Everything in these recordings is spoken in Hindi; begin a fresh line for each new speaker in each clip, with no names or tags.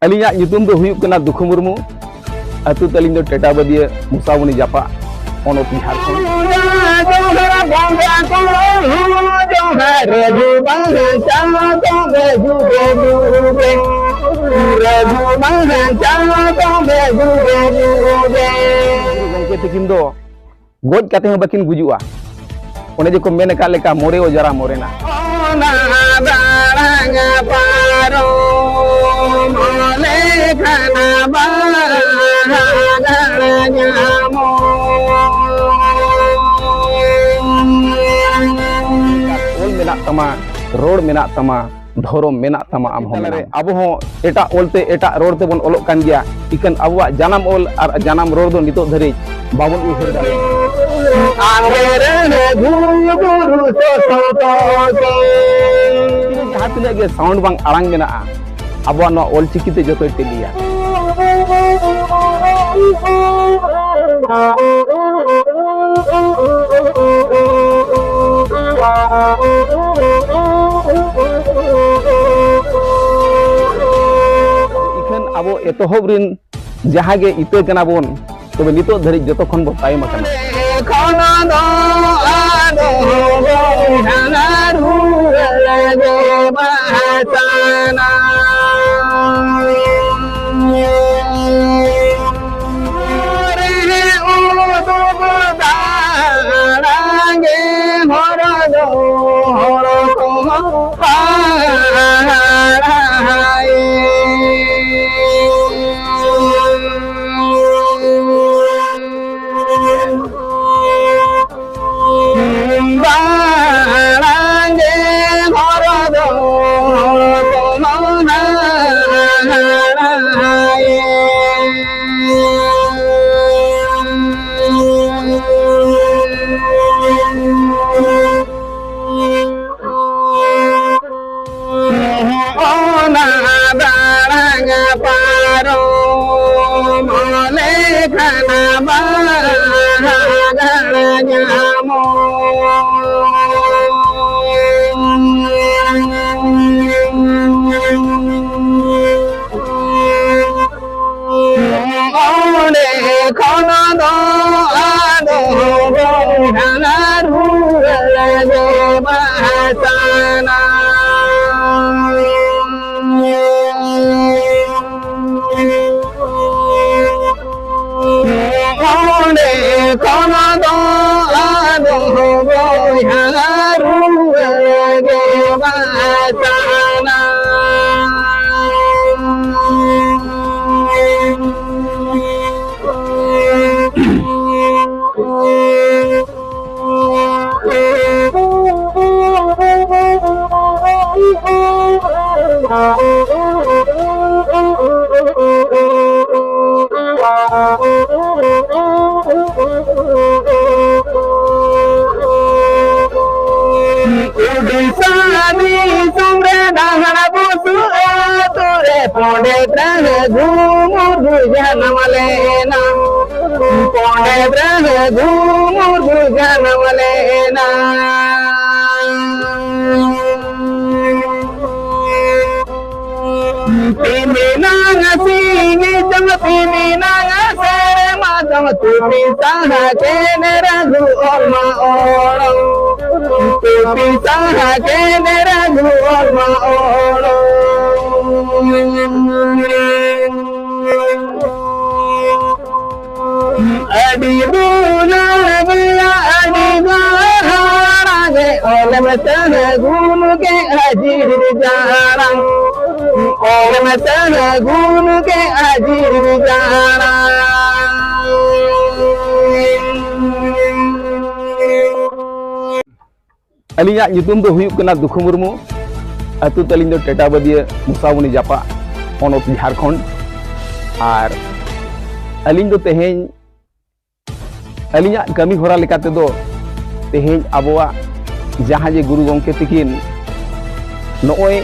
अलिया ᱧᱩᱛᱩᱢ ᱫᱚ ᱦᱩᱭᱩᱜ ᱠᱟᱱᱟ ᱫᱩᱠᱷᱩ ᱢᱩᱨᱢᱩ ᱟᱹᱛᱩ ᱛᱟᱹᱞᱤᱧ ᱫᱚ ᱴᱮᱴᱟᱵᱟᱹᱫᱤᱭᱟᱹ ᱢᱩᱥᱟᱵᱚᱱᱤ ᱡᱟᱯᱟ ᱯᱚᱱᱚᱛ ᱡᱷᱟᱲᱠᱷᱚᱸᱰ ᱜᱚᱝᱠᱮ ᱛᱟᱹᱠᱤᱱ ᱫᱚ ᱜᱚᱡ ᱠᱟᱛᱮ ᱦᱚᱸ ᱵᱟᱹᱠᱤᱱ ᱜᱩᱡᱩᱜᱼᱟ ᱚᱱᱮ ᱡᱮ ᱠᱚ ᱢᱮᱱ ᱟᱠᱟᱫ ᱞᱮᱠᱟ ᱢᱚᱨᱮ ᱚ ᱡᱟᱨᱟ ᱢᱚᱨᱮᱱᱟ ᱚᱞ ᱢᱮᱱᱟᱜ ᱛᱟᱢᱟ रोड मेना तमा धर्म मेना तमा आम अब एटा ओलते एटा रोड तेबन ओलोग कान गया इकन अबवा जानम ओल और जानम रोड दो नितो धरि बाबन उहर दाले जहाँ तिना गे साउंड बांग आड़ांग मेना अबवा नो ओल चिकिते जतो टेलिया इखन अब एतहब रिन जहाँ गे इते कना बोन तबे नितो धरि जतो खन बो तायम अकना अलिया ᱧᱩᱛᱩᱢ दो हुयुग कना दुखु मुर्मू अतु तलिन दो टेटाबदिया मुसाबोनी जापा पनोत झारखंड और अलिन दो तेहें अलिया कमी होरा लेकाते दो तेहें अबवा जहाँ जे गुरु गंके तकिन नोय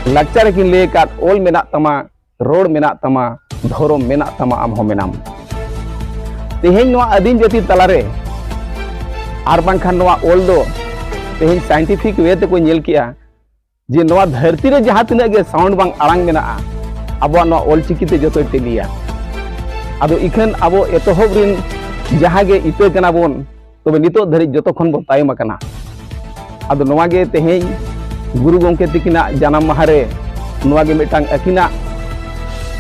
लाक्चर किन लेका ओल मेना तमा रोड मेना तमा धर्म मेना तमा आम हो मेनाम तेहें नोआ अदीन जाति तलारे आर बांखान नोआ ओल दो तेहें साइंटिफिक वे ते को नेल किया जे नोआ धरती रे जहाँ तिना गे साउंड बांग आड़ांग मेना ᱟᱵᱚᱣᱟᱜ ᱱᱚᱣᱟ ᱚᱞᱪᱤᱠᱤᱛᱮ ᱡᱚᱛᱚᱭ ᱴᱮᱞᱤᱭᱟ ᱟᱫᱚ ᱤᱠᱷᱟᱹᱱ ᱟᱵᱚ ᱮᱛᱚᱦᱚᱵ ᱨᱤᱱ ᱡᱟᱦᱟᱸ ᱜᱮ ᱤᱛᱟᱹ ᱠᱟᱱᱟ ᱵᱚᱱ ᱛᱚᱵᱮ ᱱᱤᱛᱚᱜ ᱫᱷᱟᱹᱨᱤᱡ ᱡᱚᱛᱚ ᱠᱷᱚᱱ ᱵᱚᱱ ᱛᱟᱭᱚᱢ ᱟᱠᱟᱱᱟ ᱟᱫᱚ ᱱᱚᱣᱟ ᱜᱮ ᱛᱮᱦᱮᱧ गुरु गंके तकिना जानाम महारे नोवागे मिटांग अकिना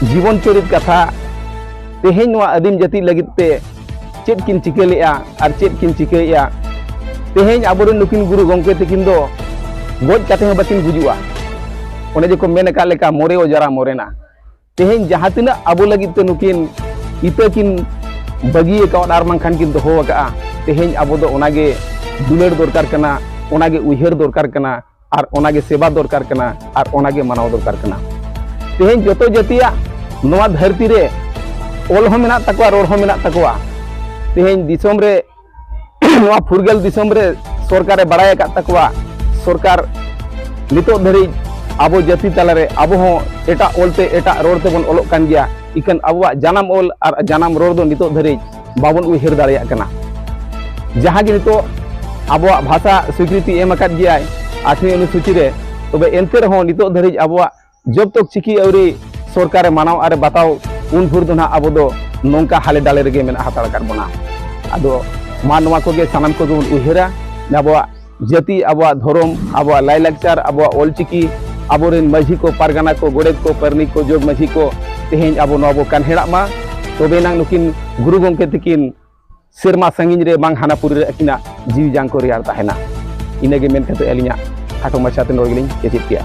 जीवन चरित कथा तेहेन नोवा आदिम जाति लगित ते चेत किन चिकेलेआ और चेत किन चिकेया तेहेन आबोरेन नुकिन गुरु गंके तकिन दो गोज काते हं बाकिन गुजुआ ओने जे को मेन का लेका मोरे ओ जरा मोरेना तेहेन जहां तिना आबो लगित ते नुकिन इता किन बगी का आर मांखान किन दोहो का तेहेन आबो दो ओनागे दुलर दरकार कना ओनागे उइहर दरकार कना और ओनागे सेवा दरकार कना और ओनागे मानाव दरकार कना तेहेन जतो जातिया नोवा धरती रे ओल हो मेना तकवा रोड हो मेना तकवा तेहेन दिसोम रे नोवा फुरगेल दिसोम रे सरकारे बड़ाय का तकवा सरकार नितो धरी आबो जाति तलारे आबो हो एटा ओलते एटा रोडते बन ओलोक कान गया इकन आबोवा जानाम ओल और जानाम रोड दो नितो धरी बाबन उइहर दाड़िया कना जहां गे नितो आबोवा भाषा स्वीकृति एम अकाद गया 8वीं अनुसूची रे तबे एनते रहो नितो धरी आबोवा जब तक चिकी अवरी सरकारे मानाव आरे बताव उन भुर दो ना आबो दो नोंका हाले डाले रेगे मेना हाताड़ कर बना आदो मा नोवा को गे सानाम को गुन उहेरा आबोवा जाति आबोवा धर्म आबोवा लाइलाकचार आबोवा ओलचिकी आबोरेन माझी को पारगाना को गोडेत को परनी को जोग माझी को तेहेन आबो नोवा बो कानहेड़ा मा तबे नांग नुकिन गुरु गंके तकिन सेरमा संगिन रे बांग हानापुरी रे अकिना जीव जांग को रियार ताहेना इनेगे मेन कते अलिया खाटो माछाते नोर गेलिन चेचित किया।